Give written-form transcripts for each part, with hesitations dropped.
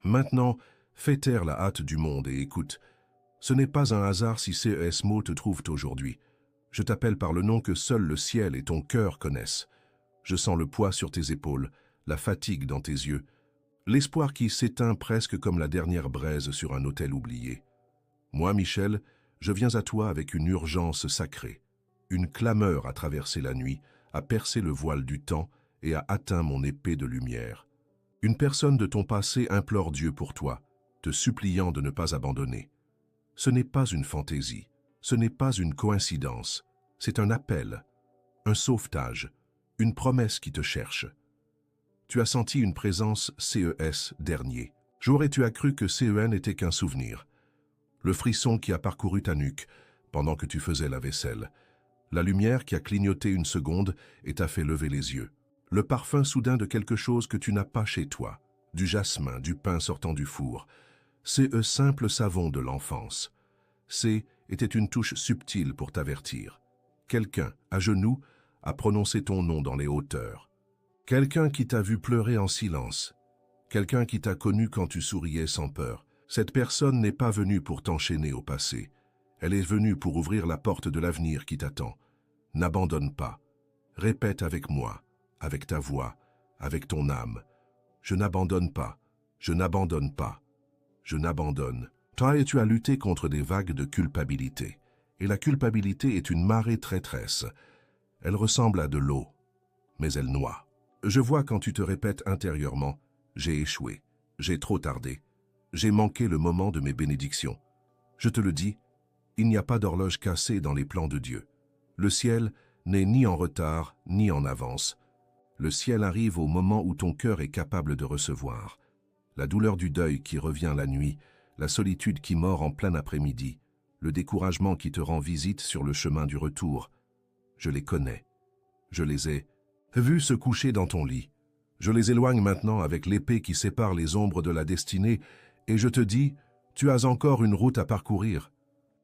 Maintenant, fais taire la hâte du monde et écoute. Ce n'est pas un hasard si ces mots te trouvent aujourd'hui. Je t'appelle par le nom que seul le ciel et ton cœur connaissent. Je sens le poids sur tes épaules, la fatigue dans tes yeux, l'espoir qui s'éteint presque comme la dernière braise sur un autel oublié. Moi, Michel, je viens à toi avec une urgence sacrée. Une clameur a traversé la nuit, a percé le voile du temps et a atteint mon épée de lumière. Une personne de ton passé implore Dieu pour toi, te suppliant de ne pas abandonner. Ce n'est pas une fantaisie, ce n'est pas une coïncidence, c'est un appel, un sauvetage, une promesse qui te cherche. Tu as senti une présence CES dernier. J'aurais-tu as cru que CEN n'était qu'un souvenir. Le frisson qui a parcouru ta nuque pendant que tu faisais la vaisselle. La lumière qui a clignoté une seconde et t'a fait lever les yeux. Le parfum soudain de quelque chose que tu n'as pas chez toi. Du jasmin, du pain sortant du four. C'est simple savon de l'enfance. Était une touche subtile pour t'avertir. Quelqu'un, à genoux, a prononcé ton nom dans les hauteurs. Quelqu'un qui t'a vu pleurer en silence. Quelqu'un qui t'a connu quand tu souriais sans peur. Cette personne n'est pas venue pour t'enchaîner au passé. Elle est venue pour ouvrir la porte de l'avenir qui t'attend. N'abandonne pas. Répète avec moi, avec ta voix, avec ton âme. Je n'abandonne pas, je n'abandonne pas, je n'abandonne. Toi, tu as lutté contre des vagues de culpabilité. Et la culpabilité est une marée traîtresse. Elle ressemble à de l'eau, mais elle noie. Je vois quand tu te répètes intérieurement, j'ai échoué, j'ai trop tardé, j'ai manqué le moment de mes bénédictions. Je te le dis, il n'y a pas d'horloge cassée dans les plans de Dieu. Le ciel n'est ni en retard, ni en avance. Le ciel arrive au moment où ton cœur est capable de recevoir. La douleur du deuil qui revient la nuit, la solitude qui mord en plein après-midi, le découragement qui te rend visite sur le chemin du retour. Je les connais. Je les ai vus se coucher dans ton lit. Je les éloigne maintenant avec l'épée qui sépare les ombres de la destinée, et je te dis, tu as encore une route à parcourir.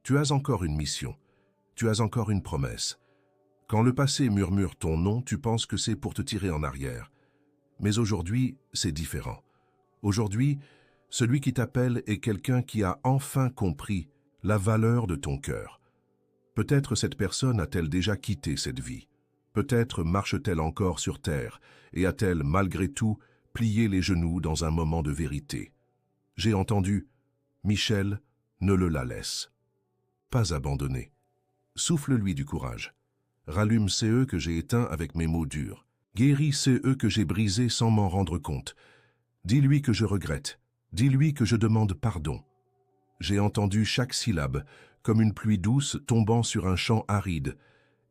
Tu as encore une mission. Tu as encore une promesse. Quand le passé murmure ton nom, tu penses que c'est pour te tirer en arrière. Mais aujourd'hui, c'est différent. Aujourd'hui, celui qui t'appelle est quelqu'un qui a enfin compris la valeur de ton cœur. Peut-être cette personne a-t-elle déjà quitté cette vie. Peut-être marche-t-elle encore sur terre et a-t-elle, malgré tout, plié les genoux dans un moment de vérité. J'ai entendu « Michel, ne le la laisse. » Pas abandonné. Souffle-lui du courage. Rallume CE que j'ai éteint avec mes mots durs. Guéris CE que j'ai brisé sans m'en rendre compte. Dis-lui que je regrette. Dis-lui que je demande pardon. J'ai entendu chaque syllabe, comme une pluie douce tombant sur un champ aride.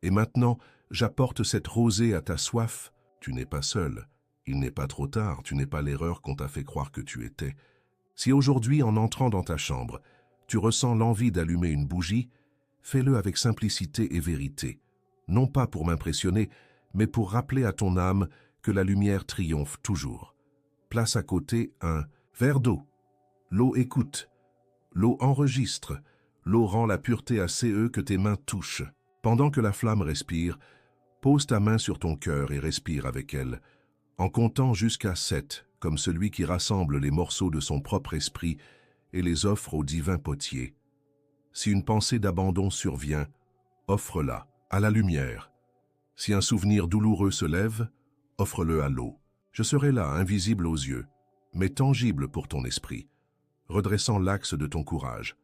Et maintenant, j'apporte cette rosée à ta soif. Tu n'es pas seul. Il n'est pas trop tard, tu n'es pas l'erreur qu'on t'a fait croire que tu étais. Si aujourd'hui, en entrant dans ta chambre, tu ressens l'envie d'allumer une bougie, fais-le avec simplicité et vérité. Non pas pour m'impressionner, mais pour rappeler à ton âme que la lumière triomphe toujours. Place à côté un verre d'eau. L'eau écoute. L'eau enregistre. L'eau rend la pureté à CE que tes mains touchent. Pendant que la flamme respire, pose ta main sur ton cœur et respire avec elle, en comptant jusqu'à 7, comme celui qui rassemble les morceaux de son propre esprit et les offre au divin potier. Si une pensée d'abandon survient, offre-la à la lumière. Si un souvenir douloureux se lève, offre-le à l'eau. Je serai là, invisible aux yeux, mais tangible pour ton esprit, redressant l'axe de ton courage.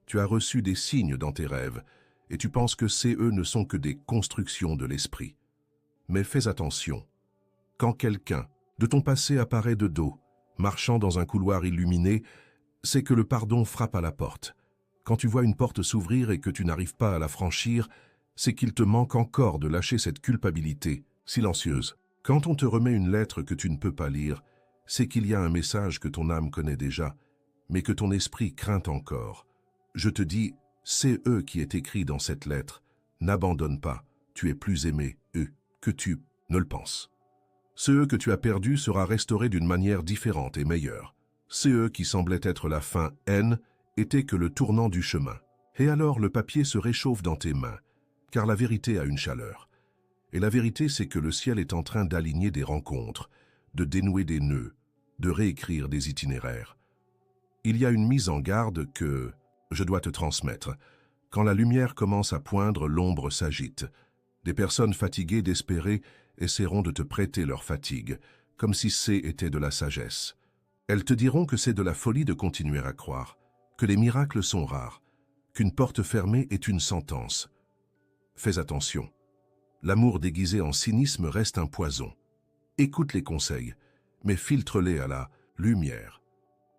Tu as reçu des signes dans tes rêves, et tu penses que CE ne sont que des constructions de l'esprit. Mais fais attention. Quand quelqu'un de ton passé apparaît de dos, marchant dans un couloir illuminé, c'est que le pardon frappe à la porte. Quand tu vois une porte s'ouvrir et que tu n'arrives pas à la franchir, c'est qu'il te manque encore de lâcher cette culpabilité silencieuse. Quand on te remet une lettre que tu ne peux pas lire, c'est qu'il y a un message que ton âme connaît déjà, mais que ton esprit craint encore. Je te dis, c'est eux qui est écrit dans cette lettre. N'abandonne pas, tu es plus aimé, eux, que tu ne le penses. Ce que tu as perdu sera restauré d'une manière différente et meilleure. Ce qui semblait être la fin N était que le tournant du chemin. Et alors le papier se réchauffe dans tes mains, car la vérité a une chaleur. Et la vérité, c'est que le ciel est en train d'aligner des rencontres, de dénouer des nœuds, de réécrire des itinéraires. Il y a une mise en garde que je dois te transmettre. Quand la lumière commence à poindre, l'ombre s'agite. Des personnes fatiguées d'espérer essaieront de te prêter leur fatigue, comme si c'était de la sagesse. Elles te diront que c'est de la folie de continuer à croire, que les miracles sont rares, qu'une porte fermée est une sentence. Fais attention. L'amour déguisé en cynisme reste un poison. Écoute les conseils, mais filtre-les à la lumière.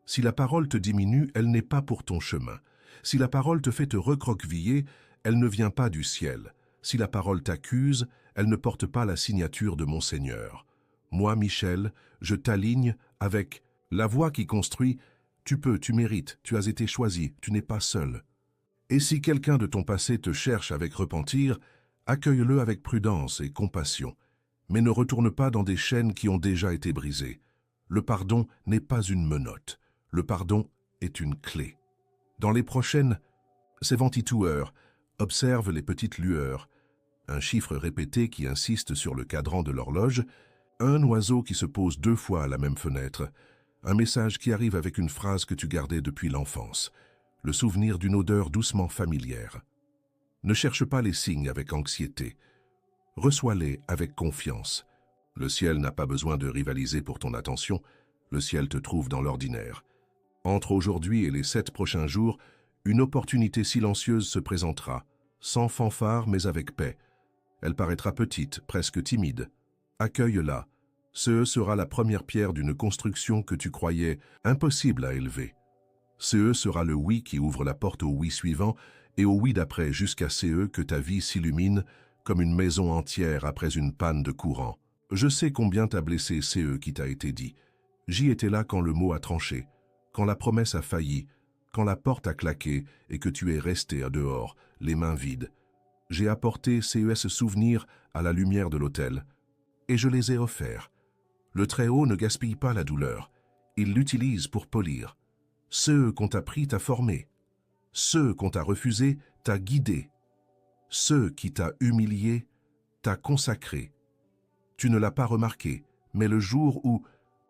Si la parole te diminue, elle n'est pas pour ton chemin. Si la parole te fait te recroqueviller, elle ne vient pas du ciel. Si la parole t'accuse, elle ne porte pas la signature de mon Seigneur. Moi, Michel, je t'aligne avec la voix qui construit « Tu peux, tu mérites, tu as été choisi, tu n'es pas seul ». Et si quelqu'un de ton passé te cherche avec repentir, accueille-le avec prudence et compassion, mais ne retourne pas dans des chaînes qui ont déjà été brisées. Le pardon n'est pas une menotte, le pardon est une clé. Dans les prochaines, c'est 22 heures, observe les petites lueurs, un chiffre répété qui insiste sur le cadran de l'horloge, un oiseau qui se pose 2 fois à la même fenêtre, un message qui arrive avec une phrase que tu gardais depuis l'enfance, le souvenir d'une odeur doucement familière. Ne cherche pas les signes avec anxiété, reçois-les avec confiance. Le ciel n'a pas besoin de rivaliser pour ton attention, le ciel te trouve dans l'ordinaire. Entre aujourd'hui et les 7 prochains jours, une opportunité silencieuse se présentera, sans fanfare mais avec paix. Elle paraîtra petite, presque timide. Accueille-la. Ce sera la première pierre d'une construction que tu croyais impossible à élever. Ce sera le oui qui ouvre la porte au oui suivant et au oui d'après jusqu'à que ta vie s'illumine comme une maison entière après une panne de courant. Je sais combien t'a blessé qui t'a été dit. J'y étais là quand le mot a tranché, quand la promesse a failli, quand la porte a claqué et que tu es resté à dehors, les mains vides. J'ai apporté ces souvenirs à la lumière de l'autel et je les ai offerts. Le Très-Haut ne gaspille pas la douleur, il l'utilise pour polir. Ceux qu'on t'a pris t'a formé, ceux qu'on t'a refusé t'a guidé, ceux qui t'a humilié t'a consacré. Tu ne l'as pas remarqué, mais le jour où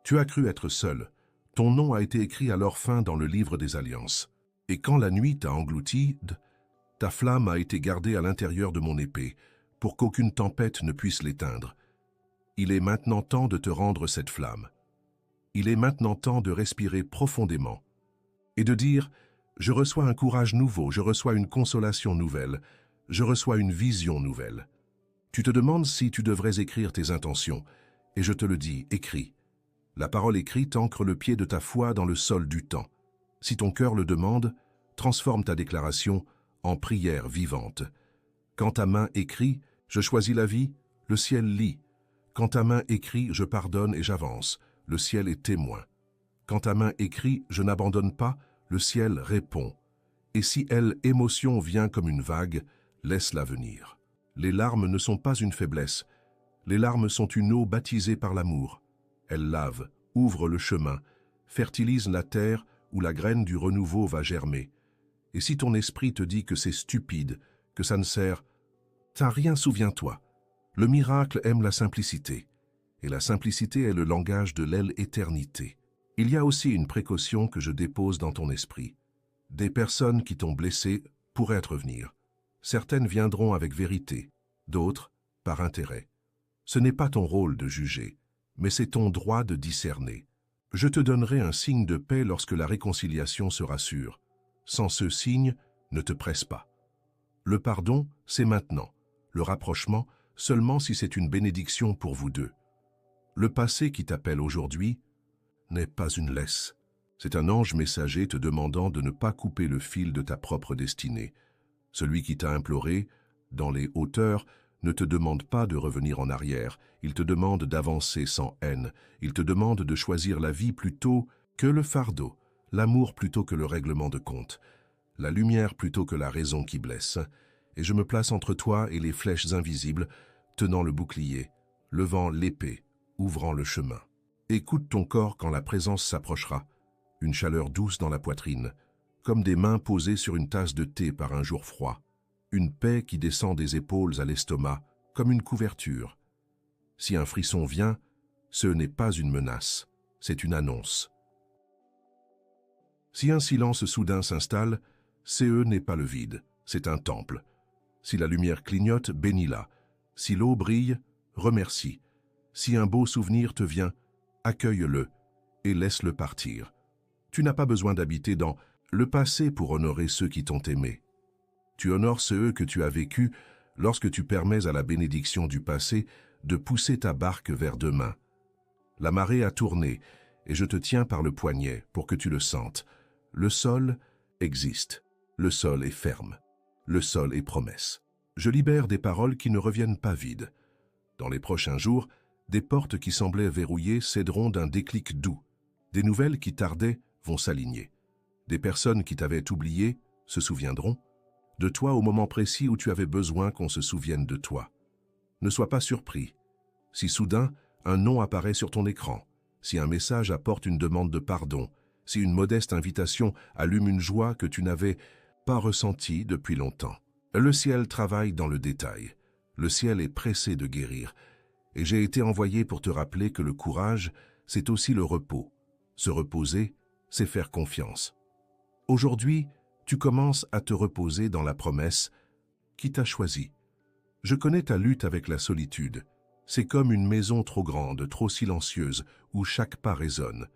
tu as cru être seul, ton nom a été écrit à leur fin dans le livre des alliances. Et quand la nuit t'a englouti, ta flamme a été gardée à l'intérieur de mon épée, pour qu'aucune tempête ne puisse l'éteindre. Il est maintenant temps de te rendre cette flamme. Il est maintenant temps de respirer profondément et de dire « Je reçois un courage nouveau, je reçois une consolation nouvelle, je reçois une vision nouvelle ». Tu te demandes si tu devrais écrire tes intentions, et je te le dis, écris. La parole écrite ancre le pied de ta foi dans le sol du temps. Si ton cœur le demande, transforme ta déclaration en prière vivante. Quand ta main écrit « Je choisis la vie », le ciel lit. Quand ta main écrit « Je pardonne et j'avance », le ciel est témoin. Quand ta main écrit « Je n'abandonne pas », le ciel répond. Et si émotion vient comme une vague, laisse-la venir. Les larmes ne sont pas une faiblesse. Les larmes sont une eau baptisée par l'amour. Elles lavent, ouvrent le chemin, fertilisent la terre où la graine du renouveau va germer. Et si ton esprit te dit que c'est stupide, que ça ne sert, t'as rien, souviens-toi. Le miracle aime la simplicité, et la simplicité est le langage de l'éternité. Il y a aussi une précaution que je dépose dans ton esprit. Des personnes qui t'ont blessé pourraient revenir. Certaines viendront avec vérité, d'autres par intérêt. Ce n'est pas ton rôle de juger, mais c'est ton droit de discerner. Je te donnerai un signe de paix lorsque la réconciliation sera sûre. Sans ce signe, ne te presse pas. Le pardon, c'est maintenant. Le rapprochement, seulement si c'est une bénédiction pour vous deux. Le passé qui t'appelle aujourd'hui n'est pas une laisse. C'est un ange messager te demandant de ne pas couper le fil de ta propre destinée. Celui qui t'a imploré, dans les hauteurs, ne te demande pas de revenir en arrière, il te demande d'avancer sans haine, il te demande de choisir la vie plutôt que le fardeau, l'amour plutôt que le règlement de compte, la lumière plutôt que la raison qui blesse, et je me place entre toi et les flèches invisibles, tenant le bouclier, levant l'épée, ouvrant le chemin. Écoute ton corps quand la présence s'approchera, une chaleur douce dans la poitrine, comme des mains posées sur une tasse de thé par un jour froid, une paix qui descend des épaules à l'estomac, comme une couverture. Si un frisson vient, ce n'est pas une menace, c'est une annonce. Si un silence soudain s'installe, CE n'est pas le vide, c'est un temple. Si la lumière clignote, bénis-la. Si l'eau brille, remercie. Si un beau souvenir te vient, accueille-le et laisse-le partir. Tu n'as pas besoin d'habiter dans le passé pour honorer ceux qui t'ont aimé. Tu honores ceux que tu as vécus lorsque tu permets à la bénédiction du passé de pousser ta barque vers demain. La marée a tourné et je te tiens par le poignet pour que tu le sentes. Le sol existe. Le sol est ferme. Le sol est promesse. Je libère des paroles qui ne reviennent pas vides. Dans les prochains jours, des portes qui semblaient verrouillées céderont d'un déclic doux. Des nouvelles qui tardaient vont s'aligner. Des personnes qui t'avaient oublié se souviendront de toi au moment précis où tu avais besoin qu'on se souvienne de toi. Ne sois pas surpris. Si soudain, un nom apparaît sur ton écran, si un message apporte une demande de pardon, si une modeste invitation allume une joie que tu n'avais pas ressentie depuis longtemps. Le ciel travaille dans le détail. Le ciel est pressé de guérir. Et j'ai été envoyé pour te rappeler que le courage, c'est aussi le repos. Se reposer, c'est faire confiance. Aujourd'hui, tu commences à te reposer dans la promesse qui t'a choisi. Je connais ta lutte avec la solitude. C'est comme une maison trop grande, trop silencieuse, où chaque pas résonne.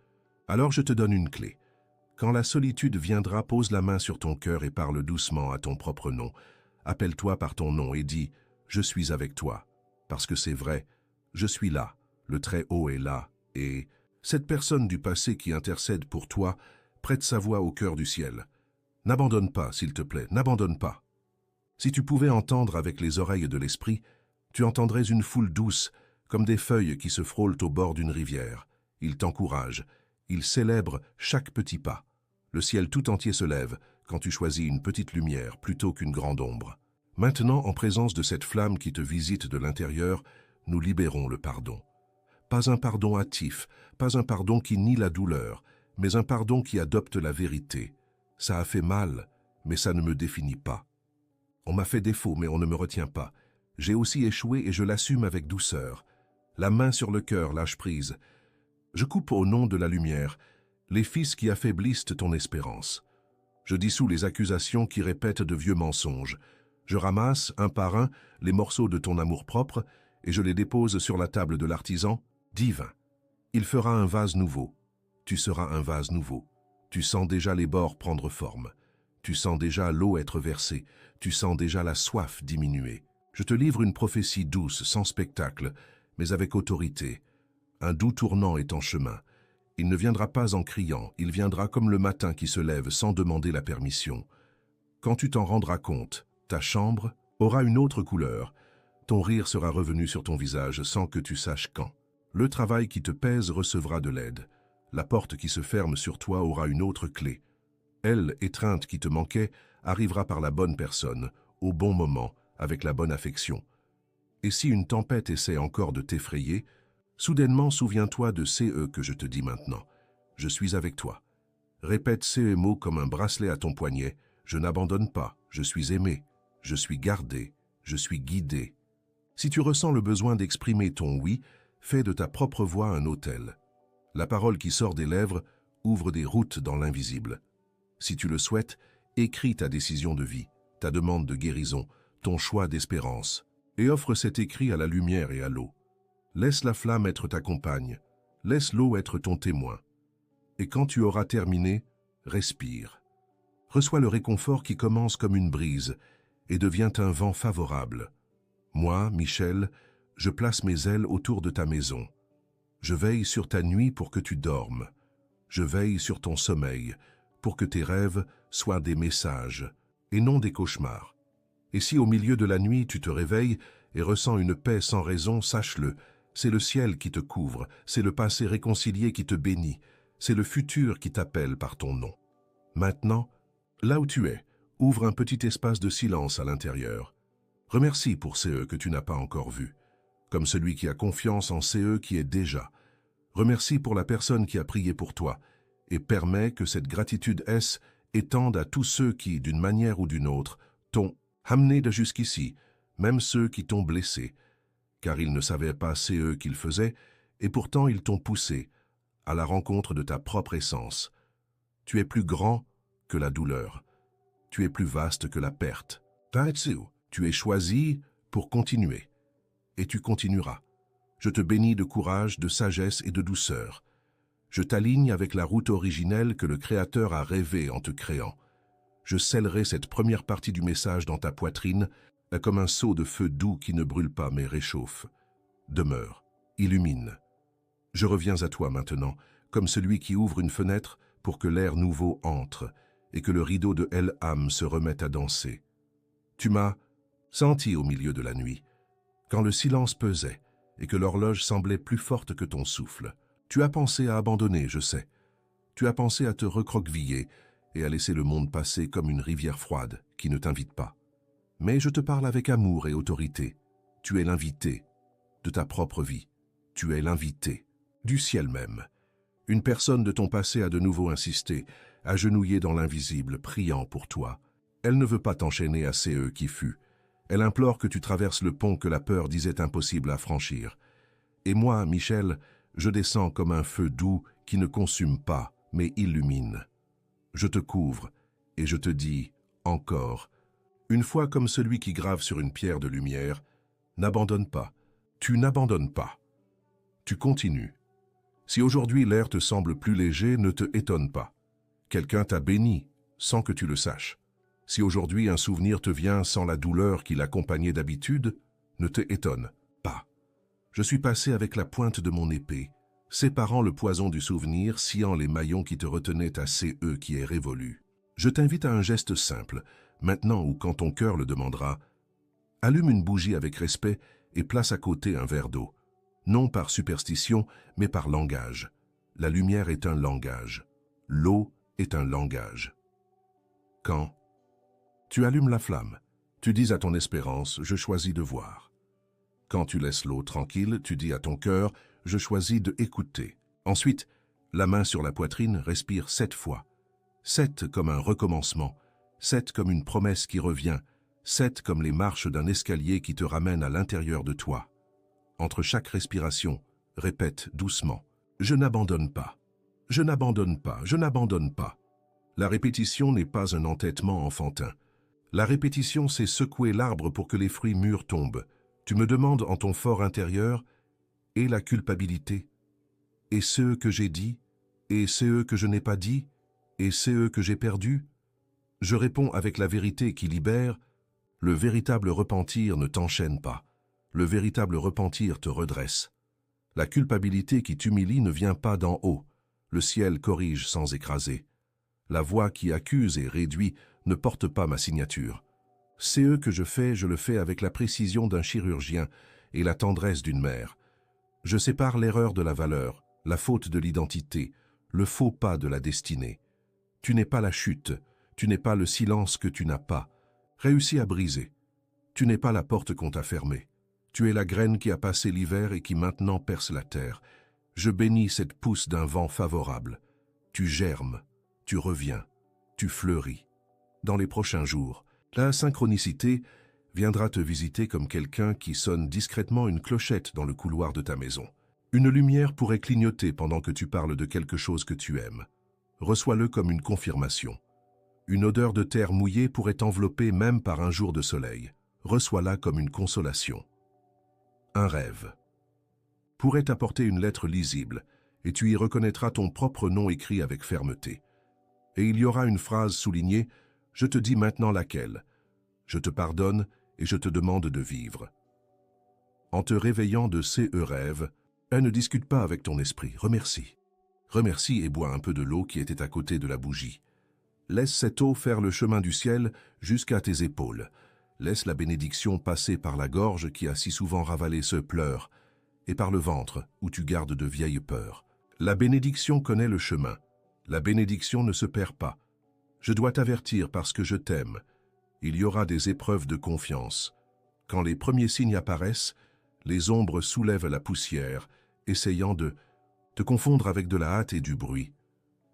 Alors je te donne une clé. Quand la solitude viendra, pose la main sur ton cœur et parle doucement à ton propre nom. Appelle-toi par ton nom et dis « Je suis avec toi ». Parce que c'est vrai, je suis là, le Très-Haut est là, et cette personne du passé qui intercède pour toi prête sa voix au cœur du ciel. N'abandonne pas, s'il te plaît, n'abandonne pas. Si tu pouvais entendre avec les oreilles de l'esprit, tu entendrais une foule douce, comme des feuilles qui se frôlent au bord d'une rivière. Ils t'encouragent, ils célèbrent chaque petit pas. Le ciel tout entier se lève quand tu choisis une petite lumière plutôt qu'une grande ombre. Maintenant, en présence de cette flamme qui te visite de l'intérieur, nous libérons le pardon. Pas un pardon hâtif, pas un pardon qui nie la douleur, mais un pardon qui adopte la vérité. Ça a fait mal, mais ça ne me définit pas. On m'a fait défaut, mais on ne me retient pas. J'ai aussi échoué et je l'assume avec douceur. La main sur le cœur, lâche prise. Je coupe au nom de la lumière les fils qui affaiblissent ton espérance. Je dissous les accusations qui répètent de vieux mensonges. Je ramasse, un par un, les morceaux de ton amour-propre et je les dépose sur la table de l'artisan divin. Il fera un vase nouveau. Tu seras un vase nouveau. Tu sens déjà les bords prendre forme. Tu sens déjà l'eau être versée. Tu sens déjà la soif diminuer. Je te livre une prophétie douce, sans spectacle, mais avec autorité. Un doux tournant est en chemin. Il ne viendra pas en criant, il viendra comme le matin qui se lève sans demander la permission. Quand tu t'en rendras compte, ta chambre aura une autre couleur. Ton rire sera revenu sur ton visage sans que tu saches quand. Le travail qui te pèse recevra de l'aide. La porte qui se ferme sur toi aura une autre clé. Elle, étreinte qui te manquait, arrivera par la bonne personne, au bon moment, avec la bonne affection. Et si une tempête essaie encore de t'effrayer, soudainement souviens-toi de ces que je te dis maintenant. Je suis avec toi. Répète ces mots comme un bracelet à ton poignet. Je n'abandonne pas, je suis aimé, je suis gardé, je suis guidé. Si tu ressens le besoin d'exprimer ton oui, fais de ta propre voix un autel. La parole qui sort des lèvres ouvre des routes dans l'invisible. Si tu le souhaites, écris ta décision de vie, ta demande de guérison, ton choix d'espérance, et offre cet écrit à la lumière et à l'eau. Laisse la flamme être ta compagne, laisse l'eau être ton témoin. Et quand tu auras terminé, respire. Reçois le réconfort qui commence comme une brise et devient un vent favorable. Moi, Michel, je place mes ailes autour de ta maison. Je veille sur ta nuit pour que tu dormes. Je veille sur ton sommeil pour que tes rêves soient des messages et non des cauchemars. Et si au milieu de la nuit tu te réveilles et ressens une paix sans raison, sache-le, c'est le ciel qui te couvre, c'est le passé réconcilié qui te bénit, c'est le futur qui t'appelle par ton nom. Maintenant, là où tu es, ouvre un petit espace de silence à l'intérieur. Remercie pour CE que tu n'as pas encore vu, comme celui qui a confiance en CE qui est déjà. Remercie pour la personne qui a prié pour toi et permets que cette gratitude étende à tous ceux qui, d'une manière ou d'une autre, t'ont amené de jusqu'ici, même ceux qui t'ont blessé, car ils ne savaient pas CE qu'ils faisaient, et pourtant ils t'ont poussé à la rencontre de ta propre essence. Tu es plus grand que la douleur. Tu es plus vaste que la perte. Taetsu, tu es choisi pour continuer. Et tu continueras. Je te bénis de courage, de sagesse et de douceur. Je t'aligne avec la route originelle que le Créateur a rêvée en te créant. Je scellerai cette première partie du message dans ta poitrine, comme un seau de feu doux qui ne brûle pas mais réchauffe. Demeure, illumine. Je reviens à toi maintenant, comme celui qui ouvre une fenêtre pour que l'air nouveau entre et que le rideau de El-Ham se remette à danser. Tu m'as senti au milieu de la nuit, quand le silence pesait et que l'horloge semblait plus forte que ton souffle. Tu as pensé à abandonner, je sais. Tu as pensé à te recroqueviller et à laisser le monde passer comme une rivière froide qui ne t'invite pas. Mais je te parle avec amour et autorité. Tu es l'invité de ta propre vie. Tu es l'invité du ciel même. Une personne de ton passé a de nouveau insisté, agenouillée dans l'invisible, priant pour toi. Elle ne veut pas t'enchaîner à CE qui fut. Elle implore que tu traverses le pont que la peur disait impossible à franchir. Et moi, Michel, je descends comme un feu doux qui ne consume pas, mais illumine. Je te couvre et je te dis, encore, une fois comme celui qui grave sur une pierre de lumière, n'abandonne pas, tu n'abandonnes pas. Tu continues. Si aujourd'hui l'air te semble plus léger, ne te étonne pas. Quelqu'un t'a béni sans que tu le saches. Si aujourd'hui un souvenir te vient sans la douleur qui l'accompagnait d'habitude, ne te étonne pas. Je suis passé avec la pointe de mon épée, séparant le poison du souvenir, sciant les maillons qui te retenaient à CE qui est révolu. Je t'invite à un geste simple, maintenant ou quand ton cœur le demandera. Allume une bougie avec respect et place à côté un verre d'eau. Non par superstition, mais par langage. La lumière est un langage. L'eau est un langage. Quand tu allumes la flamme, tu dis à ton espérance, je choisis de voir. Quand tu laisses l'eau tranquille, tu dis à ton cœur, je choisis de écouter. Ensuite, la main sur la poitrine, respire 7 fois. 7 comme un recommencement, 7 comme une promesse qui revient, 7 comme les marches d'un escalier qui te ramène à l'intérieur de toi. Entre chaque respiration, répète doucement, je n'abandonne pas, je n'abandonne pas, je n'abandonne pas. La répétition n'est pas un entêtement enfantin. La répétition, c'est secouer l'arbre pour que les fruits mûrs tombent. Tu me demandes en ton fort intérieur, et la culpabilité, et ceux que j'ai dit, et ceux que je n'ai pas dit, et ceux que j'ai perdus. Je réponds avec la vérité qui libère, le véritable repentir ne t'enchaîne pas. Le véritable repentir te redresse. La culpabilité qui t'humilie ne vient pas d'en haut. Le ciel corrige sans écraser. La voix qui accuse et réduit ne porte pas ma signature. CE que je le fais avec la précision d'un chirurgien et la tendresse d'une mère. Je sépare l'erreur de la valeur, la faute de l'identité, le faux pas de la destinée. Tu n'es pas la chute, tu n'es pas le silence que tu n'as pas réussi à briser. Tu n'es pas la porte qu'on t'a fermée. Tu es la graine qui a passé l'hiver et qui maintenant perce la terre. Je bénis cette pousse d'un vent favorable. Tu germes, tu reviens, tu fleuris. Dans les prochains jours, la synchronicité viendra te visiter comme quelqu'un qui sonne discrètement une clochette dans le couloir de ta maison. Une lumière pourrait clignoter pendant que tu parles de quelque chose que tu aimes. Reçois-le comme une confirmation. Une odeur de terre mouillée pourrait t'envelopper même par un jour de soleil. Reçois-la comme une consolation. Un rêve pourrait t'apporter une lettre lisible et tu y reconnaîtras ton propre nom écrit avec fermeté. Et il y aura une phrase soulignée, je te dis maintenant laquelle. Je te pardonne et je te demande de vivre. En te réveillant de ces rêves, ne discute pas avec ton esprit, remercie. Remercie et bois un peu de l'eau qui était à côté de la bougie. Laisse cette eau faire le chemin du ciel jusqu'à tes épaules. Laisse la bénédiction passer par la gorge qui a si souvent ravalé ce pleur, et par le ventre où tu gardes de vieilles peurs. La bénédiction connaît le chemin. La bénédiction ne se perd pas. Je dois t'avertir parce que je t'aime. Il y aura des épreuves de confiance. Quand les premiers signes apparaissent, les ombres soulèvent la poussière, essayant de te confondre avec de la hâte et du bruit.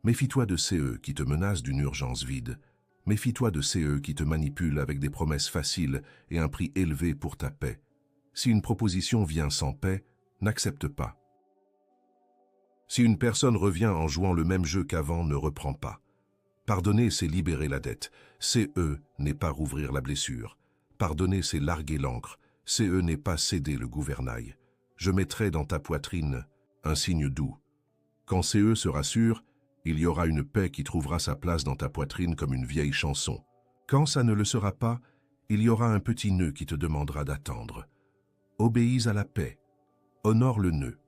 Méfie-toi de CE qui te menacent d'une urgence vide. Méfie-toi de CE qui te manipulent avec des promesses faciles et un prix élevé pour ta paix. Si une proposition vient sans paix, n'accepte pas. Si une personne revient en jouant le même jeu qu'avant, ne reprends pas. Pardonner, c'est libérer la dette. CE n'est pas rouvrir la blessure. Pardonner, c'est larguer l'ancre. CE n'est pas céder le gouvernail. Je mettrai dans ta poitrine un signe doux. Quand CE se rassure, il y aura une paix qui trouvera sa place dans ta poitrine comme une vieille chanson. Quand ça ne le sera pas, il y aura un petit nœud qui te demandera d'attendre. Obéis à la paix. Honore le nœud.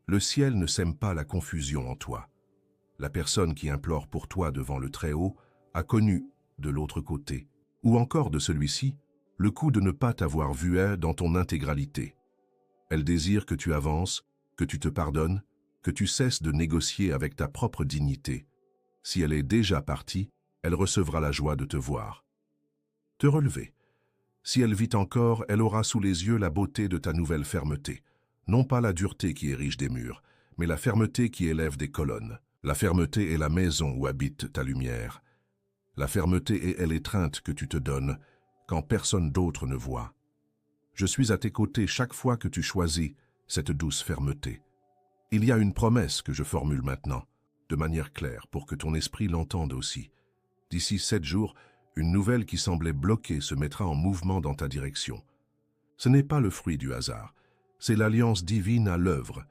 Le ciel ne sème pas la confusion en toi. La personne qui implore pour toi devant le Très-Haut a connu, de l'autre côté, ou encore de celui-ci, le coup de ne pas t'avoir vu dans ton intégralité. Elle désire que tu avances, que tu te pardonnes, que tu cesses de négocier avec ta propre dignité. Si elle est déjà partie, elle recevra la joie de te voir. Te relever. Si elle vit encore, elle aura sous les yeux la beauté de ta nouvelle fermeté. Non pas la dureté qui érige des murs, mais la fermeté qui élève des colonnes. La fermeté est la maison où habite ta lumière. La fermeté est l'étreinte que tu te donnes quand personne d'autre ne voit. Je suis à tes côtés chaque fois que tu choisis cette douce fermeté. Il y a une promesse que je formule maintenant, de manière claire, pour que ton esprit l'entende aussi. D'ici 7 jours, une nouvelle qui semblait bloquée se mettra en mouvement dans ta direction. Ce n'est pas le fruit du hasard, c'est l'alliance divine à l'œuvre.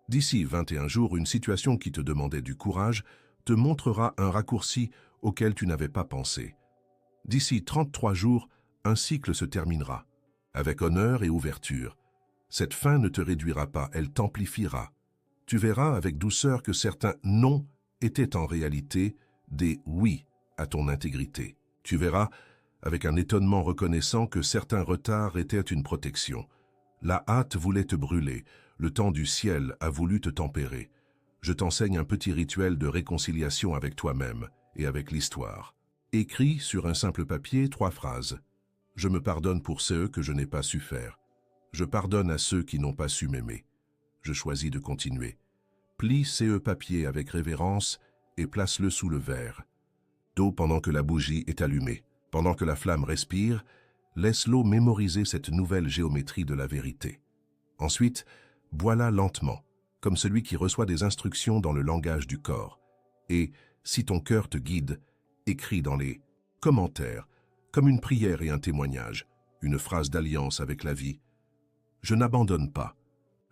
D'ici 21 jours, une situation qui te demandait du courage te montrera un raccourci auquel tu n'avais pas pensé. D'ici 33 jours, un cycle se terminera, avec honneur et ouverture. Cette fin ne te réduira pas, elle t'amplifiera. Tu verras avec douceur que certains « non » étaient en réalité des « oui » à ton intégrité. Tu verras avec un étonnement reconnaissant que certains retards étaient une protection. La hâte voulait te brûler, le temps du ciel a voulu te tempérer. Je t'enseigne un petit rituel de réconciliation avec toi-même et avec l'histoire. Écris sur un simple papier 3 phrases. Je me pardonne pour ceux que je n'ai pas su faire. Je pardonne à ceux qui n'ont pas su m'aimer. Je choisis de continuer. Plie ce papier avec révérence et place-le sous le verre d'eau pendant que la bougie est allumée. Pendant que la flamme respire, laisse l'eau mémoriser cette nouvelle géométrie de la vérité. Ensuite, bois-la lentement, comme celui qui reçoit des instructions dans le langage du corps. Et, si ton cœur te guide, écris dans les commentaires, comme une prière et un témoignage, une phrase d'alliance avec la vie. Je n'abandonne pas,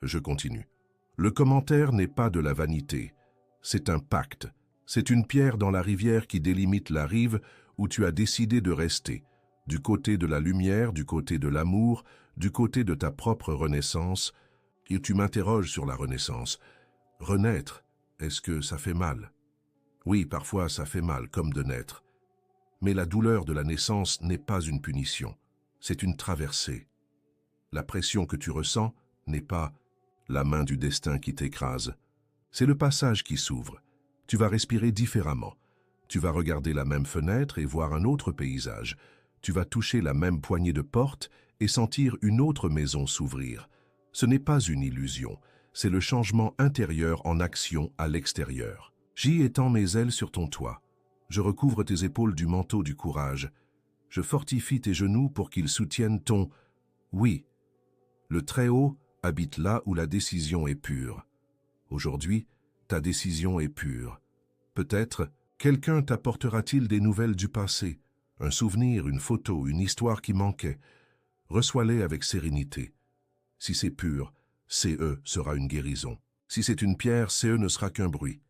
je continue. Le commentaire n'est pas de la vanité, c'est un pacte. C'est une pierre dans la rivière qui délimite la rive où tu as décidé de rester, du côté de la lumière, du côté de l'amour, du côté de ta propre renaissance. Et tu m'interroges sur la renaissance. Renaître, est-ce que ça fait mal? Oui, parfois ça fait mal, comme de naître. Mais la douleur de la naissance n'est pas une punition, c'est une traversée. La pression que tu ressens n'est pas la main du destin qui t'écrase. C'est le passage qui s'ouvre. Tu vas respirer différemment. Tu vas regarder la même fenêtre et voir un autre paysage. Tu vas toucher la même poignée de porte et sentir une autre maison s'ouvrir. Ce n'est pas une illusion, c'est le changement intérieur en action à l'extérieur. J'y étends mes ailes sur ton toit. Je recouvre tes épaules du manteau du courage. Je fortifie tes genoux pour qu'ils soutiennent ton « oui ». Le Très-Haut habite là où la décision est pure. Aujourd'hui, ta décision est pure. Peut-être, quelqu'un t'apportera-t-il des nouvelles du passé, un souvenir, une photo, une histoire qui manquait. Reçois-les avec sérénité. Si c'est pur, CE sera une guérison. Si c'est une pierre, CE ne sera qu'un bruit.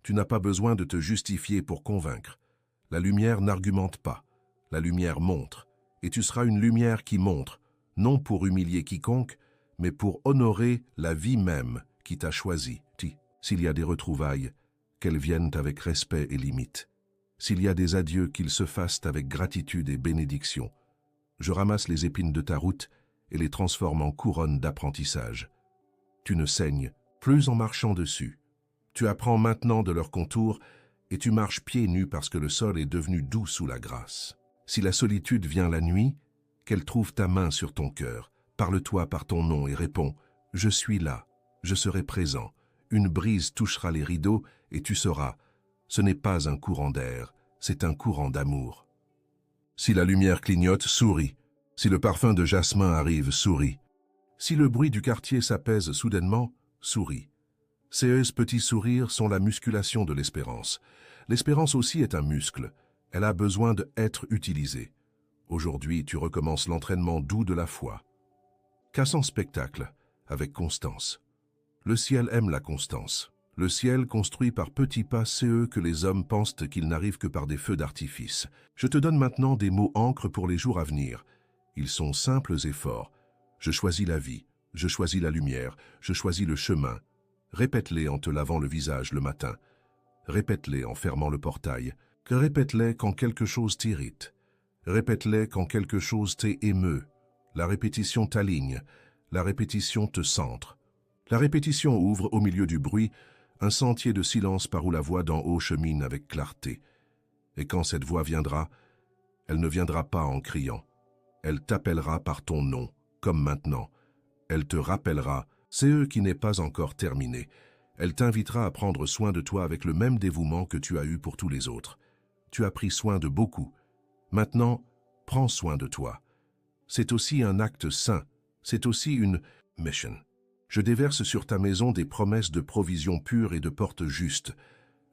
Tu n'as pas besoin de te justifier pour convaincre. La lumière n'argumente pas, la lumière montre. Et tu seras une lumière qui montre, non pour humilier quiconque, mais pour honorer la vie même qui t'a choisi. S'il y a des retrouvailles, qu'elles viennent avec respect et limite. S'il y a des adieux, qu'ils se fassent avec gratitude et bénédiction. Je ramasse les épines de ta route et les transforme en couronne d'apprentissage. Tu ne saignes plus en marchant dessus. Tu apprends maintenant de leurs contours et tu marches pieds nus parce que le sol est devenu doux sous la grâce. Si la solitude vient la nuit, qu'elle trouve ta main sur ton cœur. Parle-toi par ton nom et réponds « Je suis là, je serai présent ». Une brise touchera les rideaux et tu sauras, ce n'est pas un courant d'air, c'est un courant d'amour. Si la lumière clignote, souris. Si le parfum de jasmin arrive, souris. Si le bruit du quartier s'apaise soudainement, souris. Ces petits sourires sont la musculation de l'espérance. L'espérance aussi est un muscle. Elle a besoin d'être utilisée. Aujourd'hui, tu recommences l'entraînement doux de la foi. Casse en spectacle, avec constance. Le ciel aime la constance. Le ciel construit par petits pas ceux que les hommes pensent qu'ils n'arrivent que par des feux d'artifice. Je te donne maintenant des mots encre pour les jours à venir. Ils sont simples et forts. Je choisis la vie, je choisis la lumière, je choisis le chemin. Répète-les en te lavant le visage le matin. Répète-les en fermant le portail. Répète-les quand quelque chose t'irrite. Répète-les quand quelque chose t'émeut. La répétition t'aligne. La répétition te centre. La répétition ouvre au milieu du bruit un sentier de silence par où la voix d'en haut chemine avec clarté. Et quand cette voix viendra, elle ne viendra pas en criant. Elle t'appellera par ton nom, comme maintenant. Elle te rappellera, c'est eux qui n'est pas encore terminé. Elle t'invitera à prendre soin de toi avec le même dévouement que tu as eu pour tous les autres. Tu as pris soin de beaucoup. Maintenant, prends soin de toi. C'est aussi un acte saint. C'est aussi une mission. Je déverse sur ta maison des promesses de provision pure et de portes justes.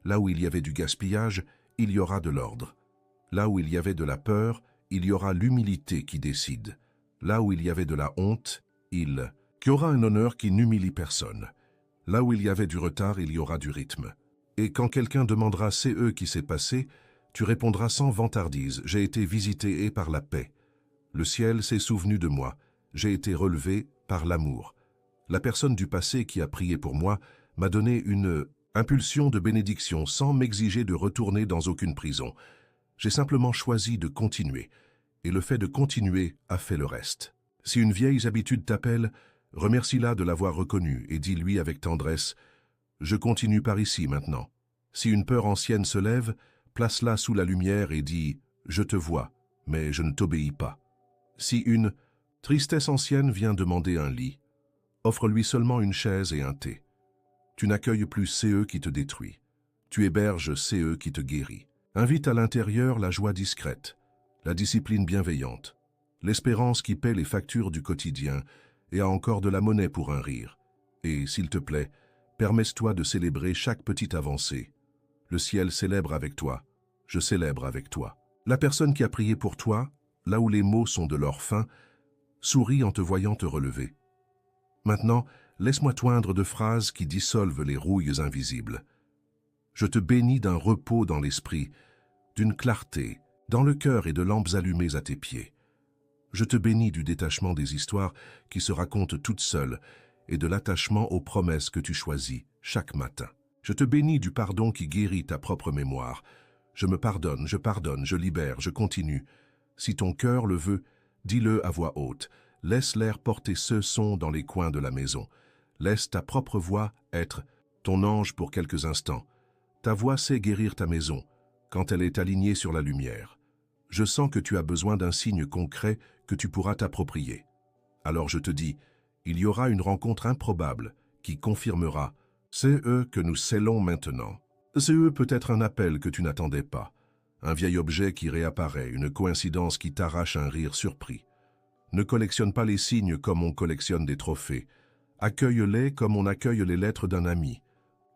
Là où il y avait du gaspillage, il y aura de l'ordre. Là où il y avait de la peur, il y aura l'humilité qui décide. Là où il y avait de la honte, il y aura un honneur qui n'humilie personne. Là où il y avait du retard, il y aura du rythme. Et quand quelqu'un demandera « c'est eux qui s'est passé », tu répondras sans vantardise « j'ai été visité et par la paix ». Le ciel s'est souvenu de moi. J'ai été relevé par l'amour. La personne du passé qui a prié pour moi m'a donné une impulsion de bénédiction sans m'exiger de retourner dans aucune prison. J'ai simplement choisi de continuer. Et le fait de continuer a fait le reste. Si une vieille habitude t'appelle, remercie-la de l'avoir reconnue et dis-lui avec tendresse « Je continue par ici maintenant ». Si une peur ancienne se lève, place-la sous la lumière et dis « Je te vois, mais je ne t'obéis pas ». Si une tristesse ancienne vient demander un lit, offre-lui seulement une chaise et un thé. Tu n'accueilles plus CE qui te détruit. Tu héberges CE qui te guérit. Invite à l'intérieur la joie discrète, la discipline bienveillante, l'espérance qui paie les factures du quotidien et a encore de la monnaie pour un rire. Et, s'il te plaît, permets-toi de célébrer chaque petite avancée. Le ciel célèbre avec toi, je célèbre avec toi. La personne qui a prié pour toi, là où les mots sont de leur fin, sourit en te voyant te relever. Maintenant, laisse-moi toindre de phrases qui dissolvent les rouilles invisibles. Je te bénis d'un repos dans l'esprit, d'une clarté, dans le cœur et de lampes allumées à tes pieds. Je te bénis du détachement des histoires qui se racontent toutes seules et de l'attachement aux promesses que tu choisis chaque matin. Je te bénis du pardon qui guérit ta propre mémoire. Je me pardonne, je libère, je continue. Si ton cœur le veut, dis-le à voix haute. Laisse l'air porter ce son dans les coins de la maison. Laisse ta propre voix être ton ange pour quelques instants. Ta voix sait guérir ta maison quand elle est alignée sur la lumière. Je sens que tu as besoin d'un signe concret que tu pourras t'approprier. Alors je te dis, il y aura une rencontre improbable qui confirmera « c'est eux que nous scellons maintenant ». C'est eux peut-être un appel que tu n'attendais pas, un vieil objet qui réapparaît, une coïncidence qui t'arrache un rire surpris. Ne collectionne pas les signes comme on collectionne des trophées. Accueille-les comme on accueille les lettres d'un ami.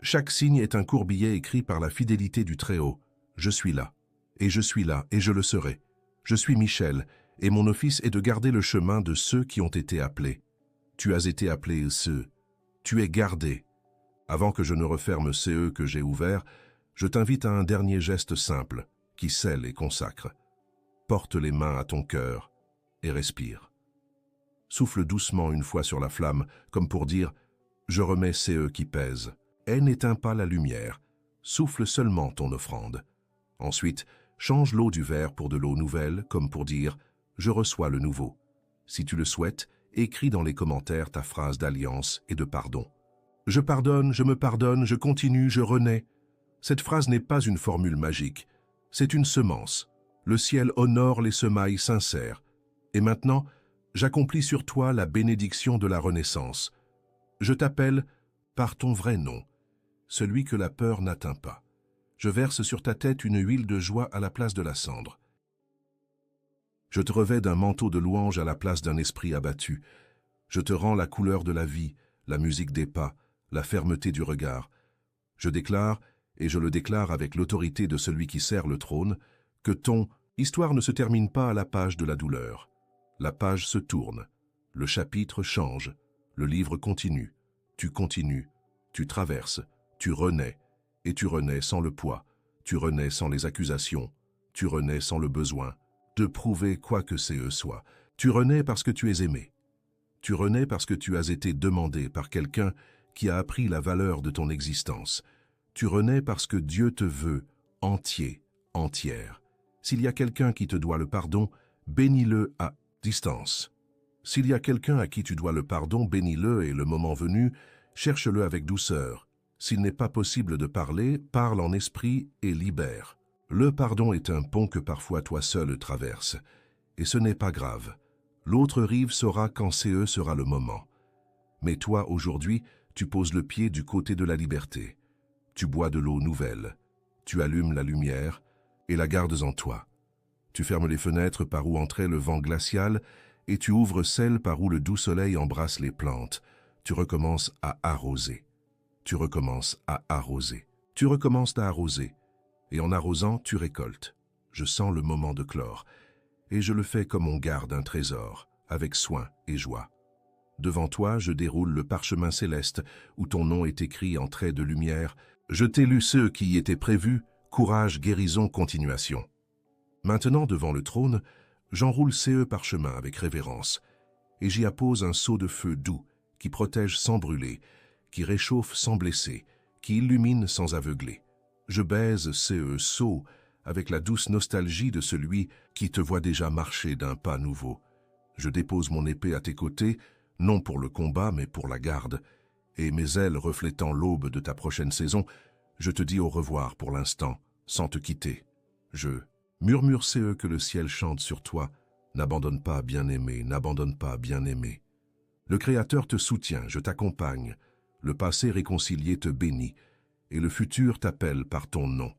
Chaque signe est un court billet écrit par la fidélité du Très-Haut. Je suis là, et je suis là, et je le serai. Je suis Michel, et mon office est de garder le chemin de ceux qui ont été appelés. Tu as été appelé ceux. Tu es gardé. Avant que je ne referme CE que j'ai ouvert, je t'invite à un dernier geste simple, qui scelle et consacre. Porte les mains à ton cœur et respire. Souffle doucement une fois sur la flamme, comme pour dire « Je remets CE qui pèse ». Et n'éteins pas la lumière. Souffle seulement ton offrande. Ensuite, change l'eau du verre pour de l'eau nouvelle, comme pour dire « Je reçois le nouveau ». Si tu le souhaites, écris dans les commentaires ta phrase d'alliance et de pardon. Je pardonne, je me pardonne, je continue, je renais. Cette phrase n'est pas une formule magique, c'est une semence. Le ciel honore les semailles sincères. Et maintenant, j'accomplis sur toi la bénédiction de la renaissance. Je t'appelle par ton vrai nom, celui que la peur n'atteint pas. Je verse sur ta tête une huile de joie à la place de la cendre. Je te revêts d'un manteau de louange à la place d'un esprit abattu. Je te rends la couleur de la vie, la musique des pas, la fermeté du regard. Je déclare, et je le déclare avec l'autorité de celui qui sert le trône, que ton histoire ne se termine pas à la page de la douleur. La page se tourne, le chapitre change, le livre continue, tu traverses, tu renais, et tu renais sans le poids, tu renais sans les accusations, tu renais sans le besoin de prouver quoi que c'est soit. Tu renais parce que tu es aimé. Tu renais parce que tu as été demandé par quelqu'un qui a appris la valeur de ton existence. Tu renais parce que Dieu te veut entier, entière. S'il y a quelqu'un qui te doit le pardon, bénis-le à distance. S'il y a quelqu'un à qui tu dois le pardon, bénis-le et le moment venu, cherche-le avec douceur. S'il n'est pas possible de parler, parle en esprit et libère. Le pardon est un pont que parfois toi seul traverses. Et ce n'est pas grave. L'autre rive saura quand sera le moment. Mais toi, aujourd'hui, tu poses le pied du côté de la liberté. Tu bois de l'eau nouvelle. Tu allumes la lumière et la gardes en toi. Tu fermes les fenêtres par où entrait le vent glacial et tu ouvres celles par où le doux soleil embrasse les plantes. Tu recommences à arroser. Tu recommences à arroser. Tu recommences à arroser. Et en arrosant, tu récoltes. Je sens le moment de clore. Et je le fais comme on garde un trésor, avec soin et joie. Devant toi, je déroule le parchemin céleste, où ton nom est écrit en traits de lumière. Je t'ai lu ceux qui y étaient prévus, courage, guérison, continuation. Maintenant, devant le trône, j'enroule ces parchemins avec révérence, et j'y appose un sceau de feu doux, qui protège sans brûler, qui réchauffe sans blesser, qui illumine sans aveugler. Je baise ces sceaux avec la douce nostalgie de celui qui te voit déjà marcher d'un pas nouveau. Je dépose mon épée à tes côtés, non pour le combat, mais pour la garde, et mes ailes reflétant l'aube de ta prochaine saison, je te dis au revoir pour l'instant, sans te quitter. Je murmure que le ciel chante sur toi, n'abandonne pas, bien-aimé, n'abandonne pas, bien-aimé. Le Créateur te soutient, je t'accompagne, le passé réconcilié te bénit, et le futur t'appelle par ton nom.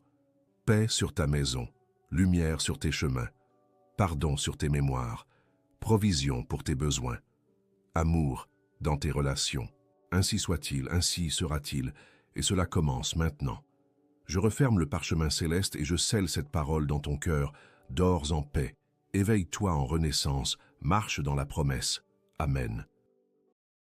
Paix sur ta maison, lumière sur tes chemins, pardon sur tes mémoires, provision pour tes besoins, amour dans tes relations. Ainsi soit-il, ainsi sera-t-il, et cela commence maintenant. Je referme le parchemin céleste et je scelle cette parole dans ton cœur. Dors en paix, éveille-toi en renaissance, marche dans la promesse. Amen.